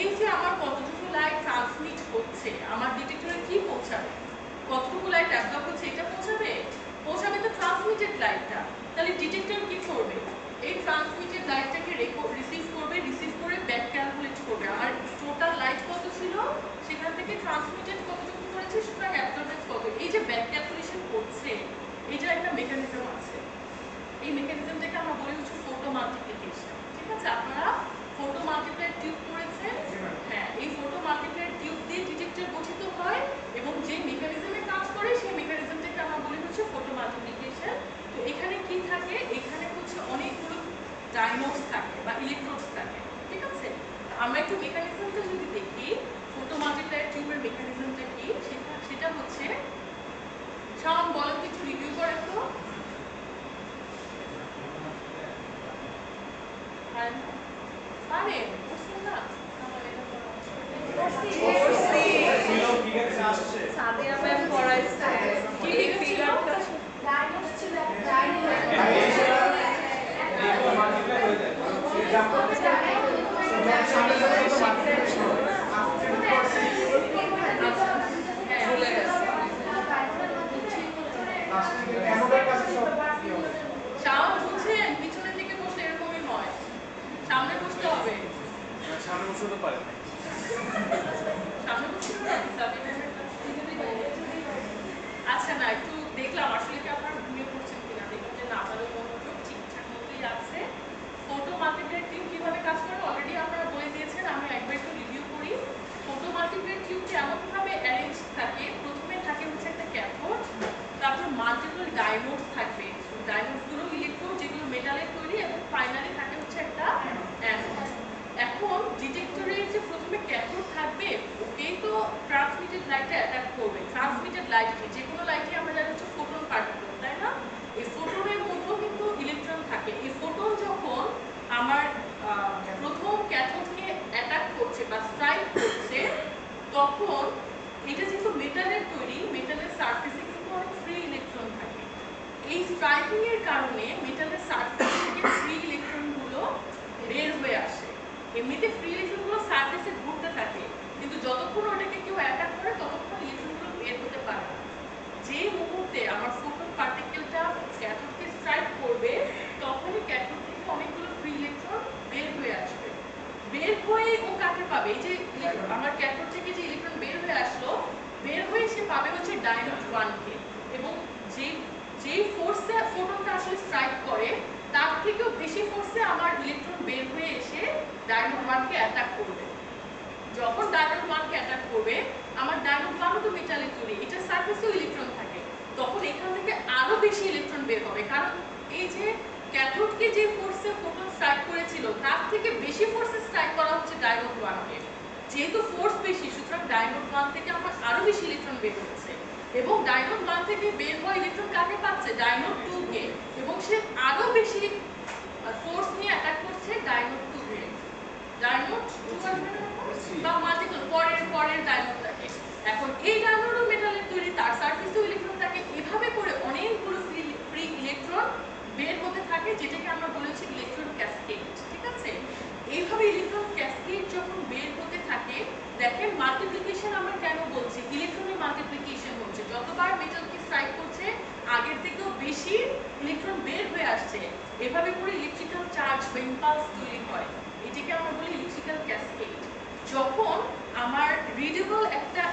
এই যে আমার কতটুকু লাইট ট্রান্সমিট হচ্ছে, আমার ডিটেক্টরে কি পৌঁছাবে, কতটুকু লাইট অ্যাবজর্ব হচ্ছে এটা পৌঁছাবে তো ট্রান্সমিটেড লাইটটা। তাহলে ডিটেক্টর কি করবে? এই ট্রান্সমিটেড লাইট বা ইলেকট্রোডস থাকে, ঠিক আছে? আমরা একটু মেকানিজমটা যদি দেখি, ফটো মাল্টিপ্লায়ার টিউবের মেকানিজমটা কি, সেটা হচ্ছে, শাওন বলেন তো, একটু রিভিউ করেন তো। পারেন, বুঝছেন না? সাদিয়া ম্যাম পড়াইছে কি লিখেছিল? শাওন বুঝছেন, পিছনের দিকে বসলে এরকমই হয়, সামনে বসতে হবে। সামনে বসে তো পারে সামনে বসতে পারেন? আচ্ছা, না একটু দেখলাম আসলে কি আপনারা ঘুমিয়ে পড়ছেন কিনা, দেখলাম যে না, আপনাদের মনোযোগ ঠিকঠাক মতোই আছে। ফটো মাল্টিপ্লায়ার টিউব কিভাবে কাজ করে অলরেডি আপনারা বলে দিয়েছেন, আমি একবার একটু রিভিউ করি। ফটো মাল্টিপ্লায়ার টিউব এমনভাবে অ্যারেঞ্জ থাকে, প্রথমে থাকে হচ্ছে একটা ক্যাথোড, তারপর মাল্টিপল ডায়োডস থাকবে, ডায়োডসগুলো ইলেকট্রোড যেগুলো মেটালের তৈরি, এবং ফাইনালি থাকে হচ্ছে একটা অ্যানোড। এখন ডিটেক্টরের যে প্রথমে ক্যাথোড থাকবে, ওকেই তো ট্রান্সমিটেড লাইটে অ্যাটাক করবে। ট্রান্সমিটেড লাইট কি, যে কোনো লাইটে আমরা জানি হচ্ছে ফোটন পার্টিকেল, তাই না? এই ফোটনের মধ্যেও কিন্তু ইলেকট্রন থাকে। এই ফোটন যখন আমার প্রথম ক্যাথোডকে অ্যাটাক করছে বা স্ট্রাইক করছে, তখন এটা যেহেতু মেটালের তৈরি, মেটালের সারফেসে কিন্তু অনেক ফ্রি ইলেকট্রন থাকে। এই স্ট্রাইকিং এর কারণে মেটালের সারফেস থেকে ফ্রি ইলেকট্রনগুলো বের হয়ে আসে। এমনিতে ফ্রি ইলেকট্রনগুলো সারফেসে ঘুরতে থাকে, কিন্তু যতক্ষণ ওটাকে কেউ অ্যাটাক করে ততক্ষণ ইলেকট্রনগুলো বের হতে পারে না। যে মুহূর্তে আমার ফোটন পার্টিকেলটা ক্যাথোডকে স্ট্রাইক করবে, তখনই ক্যাথোড থেকে অনেকগুলো ফ্রি ইলেকট্রন বের হয়ে আসবে। বের হয়ে ও কাকে পাবে? এই যে আমার ক্যাথোড থেকে যে ইলেকট্রন বের হয়ে আসলো, বের হয়ে সে পাবে হচ্ছে ডায়োড 1 কে, এবং যেই ফোর্সে ফোটনটা আসলে স্ট্রাইক করে, তার থেকেও বেশি ফোর্সে আমার ইলেকট্রন বের হয়ে এসে ডায়োড 1 কে অ্যাটাক করবে। যখন ডায়োড 1 কে অ্যাটাক করবে, আমার ডায়োড 1 তো মেটালের তৈরি, এটা সারফেসেও ইলেকট্রন থাকে, তখন এখান থেকে আরো বেশি ইলেকট্রন বের হবে, কারণ এই যে ক্যাথোডকে যে ফোর্সে ফোটন স্ট্রাইক করেছিল, তার থেকে বেশি ফোর্সে স্ট্রাইক করা হচ্ছে ডায়োড 1 কে। যেহেতু ফোর্স বেশি, সুতরাং ডায়োড 1 থেকে আমার আরো বেশি ইলেকট্রন বের হচ্ছে, এবং ডায়োড 1 থেকে বের হওয়া ইলেকট্রন কাকে পাচ্ছে? ডায়োড 2 কে, এবং সে আরো বেশি ফোর্স নিয়ে অ্যাটাক করছে ডায়োড 2 কে। ডায়োড 2 আসবে না বা মাল্টিপল পরের ডায়োডটাকে। এখন এই ডায়োডও মেটালের তৈরি, তার সারফেসেও ইলেকট্রন থাকে, এভাবে করে অনেকগুলো ফ্রি ইলেকট্রন বের হতে থাকে, যেটাকে আমরা বলেছি ইলেকট্রন ক্যাসকেড, ঠিক আছে? এইভাবে ইলেকট্রন ক্যাসকেড যখন বের হতে থাকে, দেখেন মাল্টিপ্লিকেশন আমরা কেন বলছি, ইলেকট্রনের মাল্টিপ্লিকেশন হচ্ছে, যতবার মেটালকে স্ট্রাইক করছে আগের থেকেও বেশি ইলেকট্রন বের হয়ে আসছে, এভাবে করে ইলেকট্রিক্যাল চার্জ বা ইম্পালস তৈরি হয়, এটাকে আমরা বলি ইলেকট্রিক্যাল ক্যাসকেড। যখন আমার রিডেবল একটা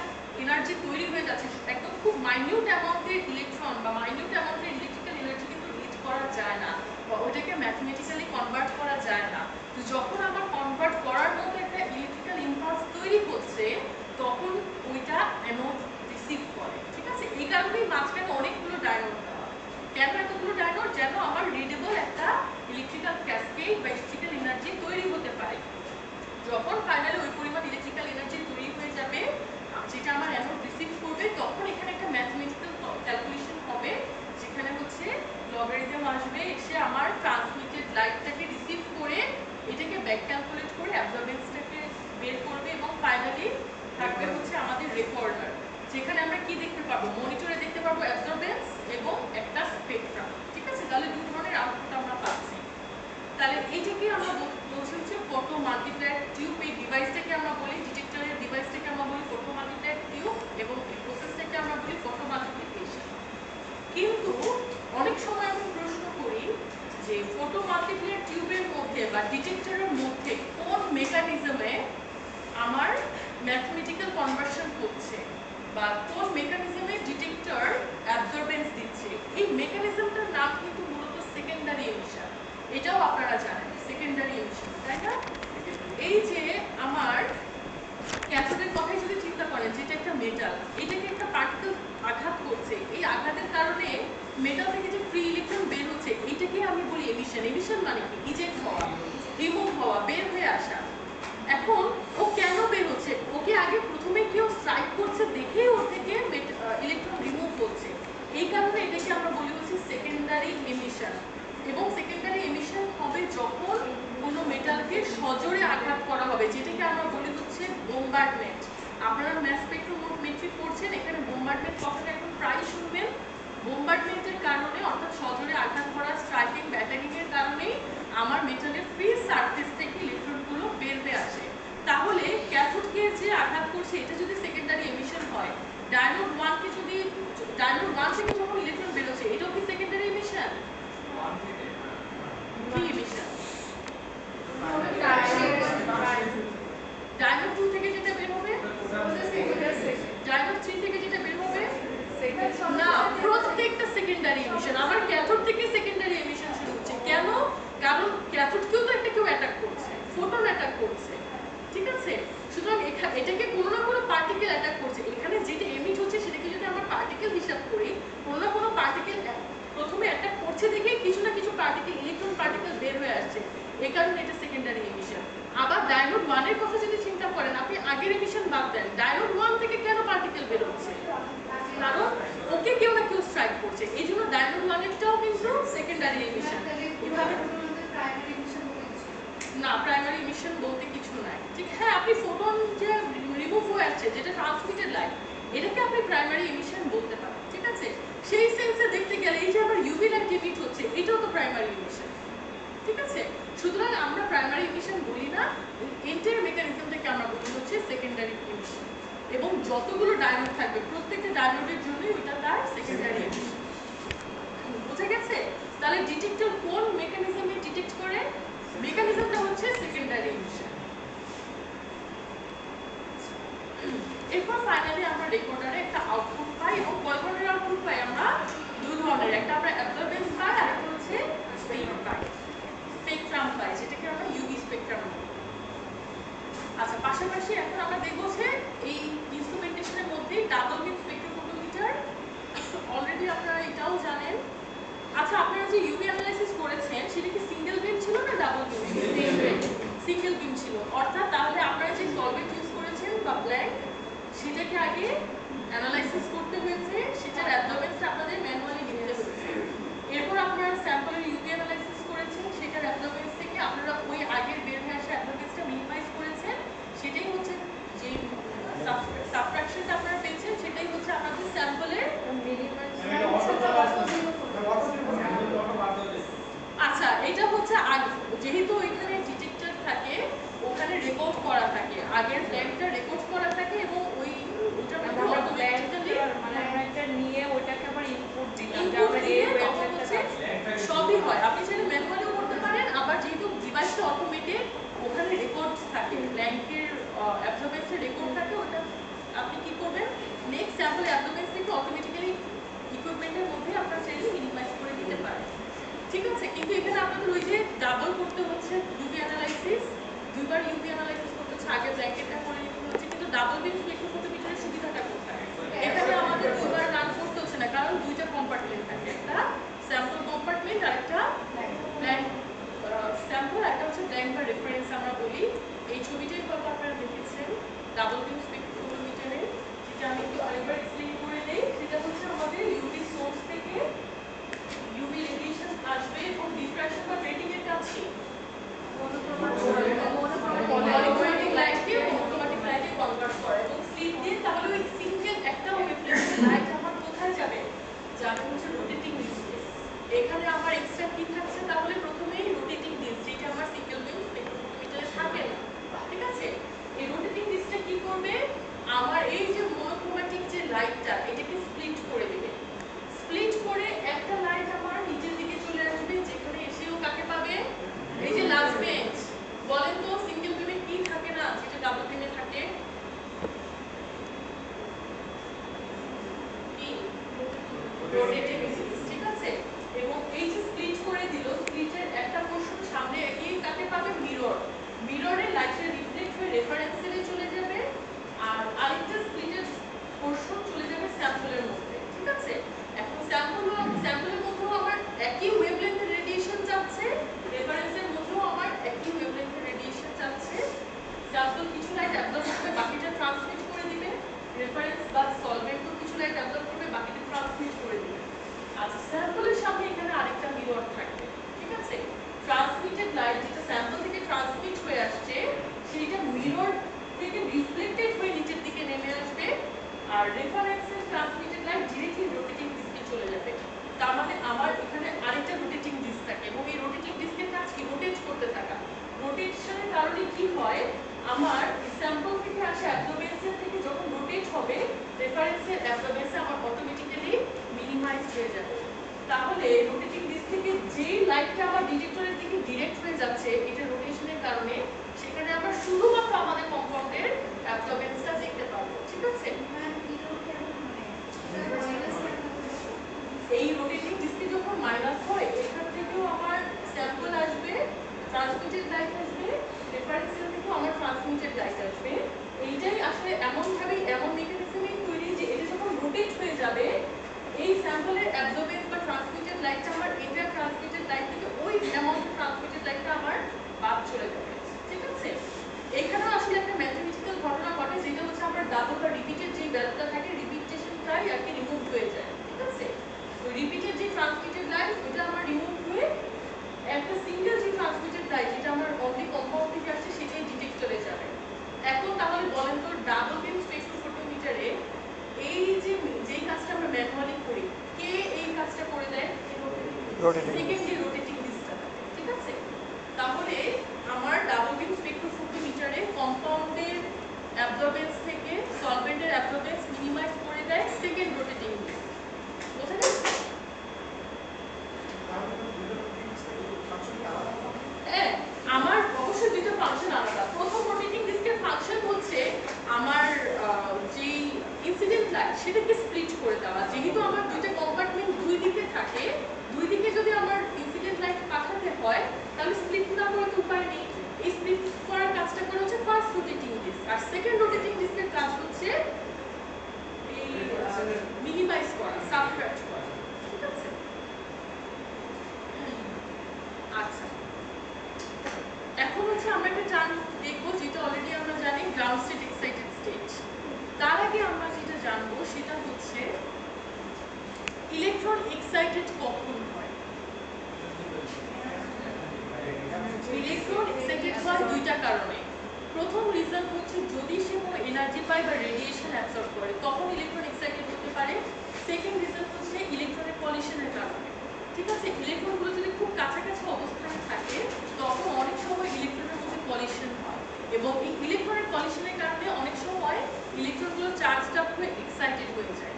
এনার্জি তৈরি হয়ে যাচ্ছে, একদম খুব মাইনিউট অ্যামাউন্টের ইলেকট্রন বা মাইনিউট অ্যামাউন্টের ইলেকট্রিক্যাল এনার্জি কিন্তু রিড করা যায় না, বা ওটাকে ম্যাথমেটিক্যালি কনভার্ট করা যায় না। তো যখন আমার কনভার্ট করার মতো একটা ইলেকট্রিক্যাল ইম্পালস তৈরি হচ্ছে, তখন ওইটা অ্যানোড রিসিভ করে, ঠিক আছে? এই কারণেই মাঝখানে অনেকগুলো ডায়োড দেওয়া। কেন এতগুলো ডায়োড? যেন আমার রিডেবল একটা ইলেকট্রিক্যাল ক্যাসকেড বা ইলেকট্রিক্যাল এনার্জি তৈরি হতে পারে। যখন ফাইনালি ওই পরিমাণ ইলেকট্রিক্যাল এনার্জি তৈরি হয়ে যাবে, যেটা আমার অ্যানোড রিসিভ করবে, তখন এখানে একটা ম্যাথমেটিক্যাল ক্যালকুলেশন হবে, যেখানে হচ্ছে লগারিদম আসবে, এসে আমার ট্রান্সমিটেড লাইটটাকে রিসিভ করে এটাকে ব্যাক ক্যালকুলেট করে অ্যাবজর্বেন্সটাকে বের করবে, এবং ফাইনালি থাকবে হচ্ছে আমাদের রেকর্ডার, যেখানে আমরা কি দেখতে পাবো? মনিটরে দেখতে পাবো অ্যাবজর্বেন্স এবং একটা স্পেকট্রাম, ঠিক আছে? তাহলে দুই ধরনের আউটপুট আমরা পাচ্ছি। তাহলে এইটাকে আমরা বলছি হচ্ছে ফটো মাল্টিপ্লায়ার টিউব। এই ডিভাইসটাকে আমরা বলি, ডিটেক্টরের ডিভাইসটাকে আমরা বলি ফটো মাল্টিপ্লায়ার টিউব, এবং এই প্রসেসটাকে আমরা বলি ফটো মাল্টিপ্লিকেশন। কিন্তু অনেক সময় আমি প্রশ্ন করি যে ফটো মাল্টিপ্লায়ার টিউবের মধ্যে বা ডিটেক্টরের মধ্যে কোন মেকানিজমে আমার ম্যাথমেটিক্যাল কনভার্সন হচ্ছে, বা কোন মেকানিজমে ডিটেক্টর অ্যাবজর্বেন্স দিচ্ছে। এই মেকানিজমটার নাম কিন্তু মূলত সেকেন্ডারি এমিশন। এটাও আপনারা জানেন, সেকেন্ডারি এমিশন, তাই না? এই যে আমার ক্যাথোডের কথাই যদি চিন্তা করেন, যেটা একটা মেটাল, এটাকে একটা পার্টিকেল আঘাত করছে, এই আঘাতের কারণে মেটাল থেকে যে ফ্রি ইলেকট্রন বের হচ্ছে, এইটাকে আমি বলি এমিশন। এমিশন মানে কি? ইজেক্ট হওয়া, রিমুভ হওয়া, বের হয়ে আসা। এখন ও কেন বের হচ্ছে? ওকে আগে প্রথমে কেউ স্ট্রাইক করছে দেখেই ওর থেকে ইলেকট্রন রিমুভ হচ্ছে। এই কারণে এটাকে আমরা বলি হচ্ছে সেকেন্ডারি এমিশন। এবং সেকেন্ডারি এমিশন হবে যখন কোনো মেটালকে সজোরে আঘাত করা হবে, যেটাকে আমরা বলি হচ্ছে বোম্বার্ডমেন্ট। আপনারা ম্যাস স্পেকট্রোমেট্রি পড়ছেন, এখানে বোম্বার্ডমেন্ট কথাটা এখন প্রায় শুনবেন। বোম্বার্ডমেন্টের কারণে অর্থাৎ সজোরে আঘাত করা, স্ট্রাইকিং ব্যাটারিং এর কারণেই আমার মেটালের ফ্রি সারফেস থেকে ইলেকট্রনগুলো বের হয়ে আসে। তাহলে ক্যাথোডকে যে আঘাত করছে এটা যদি সেকেন্ডারি এমিশন হয়, ডায়োড 1 কে যদি ডায়োড 1 থেকে যখন ইলেকট্রন বের হচ্ছে এটাও কি সেকেন্ডারি এমিশন? কি এমিশন? ডায়োড 2 থেকে যেটা বের হবে, ডায়োড 3 থেকে যেটা বের হবে, না, প্রত্যেকটা সেকেন্ডারি এমিশন। আমার ক্যাথোড থেকে সেকেন্ডারি এমিশন শুরু হচ্ছে। কেন? কারণ ক্যাথোডকেও তো একটা কেউ অ্যাটাক করছে, ফোটন অ্যাটাক করছে, ঠিক আছে? সুতরাং এটাকে কোনো না কোনো পার্টিকেল অ্যাটাক করছে। এখানে যেটা এমিট হচ্ছে সেটাকে যদি আমরা পার্টিকেল হিসাব করি, কোনো না কোনো পার্টিকেল প্রথমে অ্যাটাক করছে দেখে কিছু না কিছু পার্টিকেল, ইলেকট্রন পার্টিকেল বের হয়ে আসছে। এই কারণে এটা সেকেন্ডারি এমিশন। আবার ডায়োড 1 এর কথা যদি চিন্তা করেন, আপনি আগের এমিশন বাদ দেন, ডায়োড 1 থেকে কেন পার্টিকেল বের হচ্ছে? কারণ ওকে কেউ না কেউ স্ট্রাইক করছে। এই জন্য ডায়োড 1 এরটাও কিন্তু সেকেন্ডারি এমিশন। এভাবে না, প্রাইমারি এমিশন বলতে কিছু নাই, ঠিক? হ্যাঁ, আপনি ফোটন যে রিমুভ হয়ে আসছে, যেটা ট্রান্সমিটেড লাইট, এটাকে আপনি প্রাইমারি এমিশন বলতে পারেন, ঠিক আছে? সেই সেন্সে দেখতে গেলে এই যে আবার ইউভি লাইট এমিট হচ্ছে, এটাও তো প্রাইমারি এমিশন, ঠিক আছে? সুতরাং আমরা প্রাইমারি এমিশন বলি না, এন্টায়ার মেকানিজমটাকে আমরা বলি হচ্ছে সেকেন্ডারি এমিশন। এবং যতগুলো ডায়োড থাকবে প্রত্যেকটা ডায়োডের জন্যই ওটা তার সেকেন্ডারি এমিশন। বুঝে গেছে? তাহলে ডিটেক্টর কোন মেকানিজমে ডিটেক্ট করে? মেকানিজমটা হচ্ছে সেকেন্ডারি এমিশন। এরপর ফাইনালি আমরা রেকর্ডারে একটা আউটপুট পাই, এবং কয় ধরনের আউটপুট পাই আমরা? দুই ধরনের। একটা আমরা অ্যাবজর্বেন্স পাই, আর একটা হচ্ছে স্পেকট্রাম পাই, যেটাকে আমরা ইউভি স্পেকট্রাম বলি। আচ্ছা, পাশাপাশি এখন আমরা দেখবো যে এই ইনস্ট্রুমেন্টেশনের মধ্যে ডাবল বিম স্পেকট্রোফটোমিটার, অলরেডি আপনারা এটাও জানেন। আচ্ছা, আপনারা যে ইউভি অ্যানালাইসিস করেছেন সেটা কি সিঙ্গেল বিম ছিল না ডাবল বিম? সিঙ্গেল বিম ছিল। অর্থাৎ তাহলে আপনারা যে সলভেন্ট ইউজ করেছেন বা ব্ল্যাঙ্ক, সেটাকে আগে অ্যানালাইসিস করতে হয়েছে, সেটার অ্যাবজর্বেন্সটা আপনাদের ম্যানুয়ালি লিখতে হয়েছে। এরপর আপনারা স্যাম্পলের ইউভি অ্যানালাইসিস করেছেন, সেটার অ্যাবজর্বেন্স থেকে আপনারা ওই আগের বের হয়ে আসা অ্যাবজর্বেন্সটা মিনিমাইজ করেছেন। সেটাই হচ্ছে যে সাবট্রাকশনটা আপনারা পেয়েছেন, সেটাই হচ্ছে আমাদের স্যাম্পলের মিনিমাইজ। আচ্ছা, এটা হচ্ছে যেহেতু এখানে ডিটেক্টর থাকে, ওখানে রেকর্ড করা থাকে, আগের ব্ল্যাঙ্কটা রেকর্ড করা থাকে, এবং ওটার মধ্যে অটোমেটিক্যালি মানে আমরা একটা নিয়ে ওটাকে আবার ইনপুট দিতাম, যে ইনপুট আমরা দিয়ে এই তখন হচ্ছে সবই হয়। আপনি চাইলে ম্যানুয়ালিও করতে পারেন, আবার যেহেতু ডিভাইসটা অটোমেটেড, ওখানে রেকর্ড থাকে, ব্ল্যাঙ্কের অ্যাবজর্বেন্সের রেকর্ড থাকে, ওটা আপনি কি করবেন, নেক্সট স্যাম্পল অ্যাবজর্বেন্স থেকে অটোমেটিক্যালি ইকুইপমেন্টের মধ্যে আপনার চাইলে মিনিমাইজ করে দিতে পারেন, ঠিক আছে? কিন্তু এখানে আপনাদের ওই যে ডাবল করতে হচ্ছে ইউভি অ্যানালাইসিস, দুইবার ইউভি অ্যানালাইসিস করতে হচ্ছে, আগে ব্ল্যাঙ্কেটটা করে নিতে হচ্ছে। কিন্তু ডাবল বিম স্পেকট্রোফটোমিটারের সুবিধাটা কোথায়? এখানে আমাদের দুইবার রান করতে হচ্ছে না, কারণ দুইটা কম্পার্টমেন্ট থাকে, একটা স্যাম্পল কম্পার্টমেন্ট আর একটা ব্ল্যাঙ্ক স্যাম্পল, একটা হচ্ছে ব্ল্যাঙ্ক বা রেফারেন্স আমরা বলি। এই ছবিটাই হয়তো আপনারা দেখেছেন ডাবল বিম স্পেকট্রোফটোমিটারের, যেটা আমি একটু আরেকবার এক্সপ্লেইন করে দিই। সেটা হচ্ছে আমাদের ইউভি সোর্স থেকে ইউভি রেডিয়েশন আসবে এবং ডিফ্রাকশন বা গ্রেটিং এর কাছে মনোক্রোমেটিক লাইটকে মনোক্রোমেটিক লাইটে কনভার্ট করে এবং স্লিট দিয়ে, তাহলে ওই সিঙ্গেল একটা ওয়েভলেন্থ লাইট আমার কোথায় যাবে? যাবে হচ্ছে রোটেটিং ডিসকে। এখানে আমার এক্সট্রা কি থাকছে? তাহলে প্রথমেই রোটেটিং ডিস্ক, যেটা আমার সিঙ্গেল বিম স্পেকট্রোফটোমিটারে থাকে না, ঠিক আছে? এই রোটেটিং ডিস্কটা কি করবে? কারণে কি হয়, আমার স্যাম্পল থেকে আসা অ্যাবজর্বেন্সের থেকে যখন রোটেট হবে রেফারেন্সের অ্যাবজর্বেন্সে আমার অটোমেটিক্যালি মিনিমাইজ হয়ে যাবে। তাহলে রোটেটিং ডিস্ক থেকে যে লাইটটা আমার ডিটেক্টরের দিকে ডিরেক্ট হয়ে যাচ্ছে এটা রোটেশনের কারণে, সেখানে আমরা শুধুমাত্র আমাদের কম্পাউন্ডের অ্যাবজর্বেন্সটা দেখতে পাবো। ঠিক আছে, এই রোটেটিং ডিস্কে যখন মাইনাস হয় এখান থেকেও আমার স্যাম্পল আসবে, ট্রান্সমিটেড লাইট আসবে, রেফারেন্সের থেকেও আমার ট্রান্সমিটেড লাইট আসবে। এইটাই আসলে এমনভাবে এমন মেকানিজমে তৈরি যে এটা যখন রোটেট হয়ে যাবে এই স্যাম্পলের অ্যাবজর্বেন্স বা ট্রান্সমিটেড লাইটটা আমার এটা ট্রান্সমিটেড লাইট থেকে ওই অ্যামাউন্ট ট্রান্সমিটেড লাইটটা আমার বাদ চলে যাবে। ঠিক আছে, এখানেও আসলে একটা ম্যাথমেটিক্যাল ঘটনা ঘটে যেটা হচ্ছে আমার ডাবল বা রিপিটেড যে ভ্যালুটা থাকে রিপিটেশনটাই আর কি রিমুভ হয়ে যায়। ঠিক আছে, তো রিপিটেড যে ট্রান্সমিটেড লাইট ওইটা আমার রিমুভ হয়ে একটা সিঙ্গেল যে ট্রান্সমিটেড লাইট যেটা আমার অনলি কম্পাউন্ড থেকে আসছে সেটাই ডিটেক্টরে যাবে। এখন তাহলে বলেন তো ডাবল বিম স্পেকট্রোফটোমিটারে এই যে যেই কাজটা আমরা ম্যানুয়ালি করি কে এই কাজটা করে দেয়? সেকেন্ড যে রোটেটিং ডিস্কটা। ঠিক আছে, তাহলে আমার ডাবল বিম স্পেকট্রোফটোমিটারে কম্পাউন্ডের অ্যাবজর্বেন্স থেকে সলভেন্টের অ্যাবজর্বেন্স মিনিমাইজ করে দেয় সেকেন্ড রোটেটিং ডিস্ক। বোঝা যাচ্ছে? হ্যাঁ, আমার অবশ্যই দুটো ফাংশন আলাদা। প্রথম রোটেটিং ডিস্কের ফাংশন হচ্ছে আমার যে ইনসিডেন্ট লাইট সেটাকে স্প্লিট করে দেওয়া। যেহেতু আমার দুইটা কম্পার্টমেন্ট দুই দিকে থাকে, দুই দিকে যদি আমার ইনসিডেন্ট লাইট পাঠাতে হয় তাহলে স্প্লিট না করে তো উপায় নেই। এই স্প্লিট করার কাজটা করে হচ্ছে ফার্স্ট রোটেটিং ডিস্ক, আর সেকেন্ড রোটেটিং ডিস্কের কাজ হচ্ছে এই মিনিমাইজ করা, সাবট্রাক্ট করা। ঠিক আছে, আচ্ছা এখন হচ্ছে আমরা একটা টার্ম দেখবো যেটা অলরেডি আমরা জানি, গ্রাউন্ড স্টেট এক্সাইটেড স্টেট। তার আগে আমরা যেটা জানবো সেটা হচ্ছে ইলেকট্রন এক্সাইটেড কখন হয়। ইলেকট্রন এক্সাইটেড হয় দুইটা কারণে। প্রথম রিজন হচ্ছে যদি সে কোনো এনার্জি পায় বা রেডিয়েশন অ্যাবসর্ব করে তখন ইলেকট্রন এক্সাইটেড হতে পারে। সেকেন্ড রিজন হচ্ছে ইলেকট্রনের কলিশনের কারণে। ঠিক আছে, ইলেকট্রনগুলো যদি খুব কাছাকাছি অবস্থানে থাকে তখন অনেক সময় ইলেকট্রনের মধ্যে কলিশন হয়, এবং এই ইলেকট্রনের কলিশনের কারণে অনেক সময় ইলেকট্রনগুলো চার্জড আপ হয়ে এক্সাইটেড হয়ে যায়।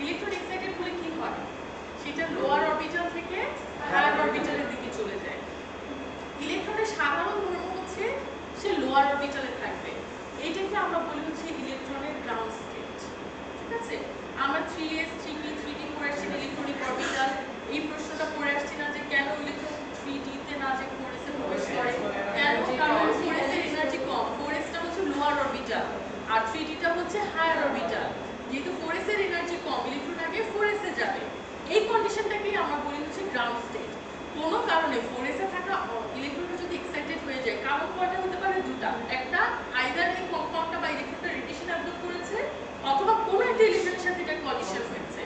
ইলেকট্রন এক্সাইটেড হলে কি হয়, সেটা লোয়ার অরবিটাল থেকে হায়ার অরবিটালের দিকে চলে যায়। ইলেকট্রনের সাধারণ ধর্ম হচ্ছে সে লোয়ার অরবিটালে থাকবে, এইটাকে আমরা বলি হচ্ছে ইলেকট্রনের গ্রাউন্ড স্টেট। ঠিক আছে, আমরা 3s 3p 3d পড়ে আসছি ইলেকট্রনিক অরবিটাল। এই প্রশ্নটা পড়ে আসছি না যে কেন ইলেকট্রন 3d তে না যে 4s এ প্রবেশ করে, কেন? কারণ 4s এর এনার্জি কম, 4s টা হচ্ছে লোয়ার অরবিটাল আর 3d টা হচ্ছে হায়ার অরবিটাল। যেহেতু 4s এর এনার্জি কম ইলেকট্রন আগে 4s এ যাবে, এই কন্ডিশনটাকেই আমরা বলি হচ্ছে গ্রাউন্ড স্টেট। কোনো কারণে 4s এ থাকা ইলেকট্রনটা যদি এক্সাইটেড হয়ে যায়, কারণ কয়টা হতে পারে? দুটা। একটা, আইদার এই কম্পাউন্ডটা বা ইলেকট্রনটা রেডিয়েশন অ্যাবজর্ব করেছে, অথবা কোনো একটা ইলেকট্রনের সাথে এটা কলিশন হয়েছে।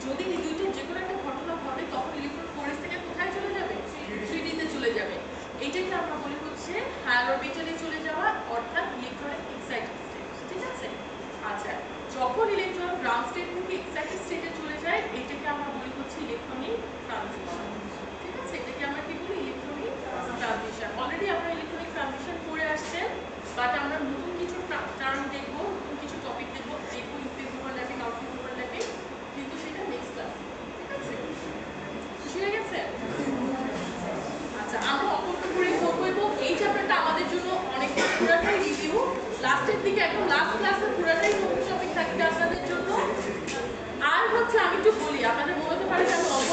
যদি এই দুইটার যে কোনো একটা ঘটনা ঘটে তখন ইলেকট্রন 4s থেকে কোথায় চলে যাবে? 3d তে চলে যাবে। এইটাকে আমরা বলি হচ্ছে হায়ার অরবিটালে চলে যাওয়া, অর্থাৎ ইলেকট্রনের এক্সাইটেড স্টেট। ঠিক আছে, আচ্ছা যখন ইলেকট্রন গ্রাউন্ড স্টেট থেকে এক্সাইটেড স্টেটে চলে যায় এটাকে আমরা বলি হচ্ছে ইলেকট্রনিক ট্রানজিশন। ঠিক আছে, এটাকে আমরা কি বলি? Electronic transition. অলরেডি আমরা ইলেকট্রনিক ট্রানজিশন পড়ে আসছেন, বাট আমরা নতুন কিছু টার্ম দেখবো, নতুন কিছু টপিক দেখবো, ইনফেজ ওভারল্যাপিং, আউটফেজ ওভারল্যাপিং, কিন্তু সেটা নেক্সট ক্লাসে। ঠিক আছে, খুশি হয়ে গেছে? আচ্ছা, আমরা অল্প করে করবো এবং এই চ্যাপ্টারটা আমাদের জন্য অনেকটা পুরাটাই রিভিউ। লাস্টের দিকে একদম লাস্ট ক্লাসে পুরাটাই নতুন টপিক থাকবে আপনাদের জন্য। আর হচ্ছে আমি একটু বলি, আপনাদের মনে হতে পারে যে আমি অল্প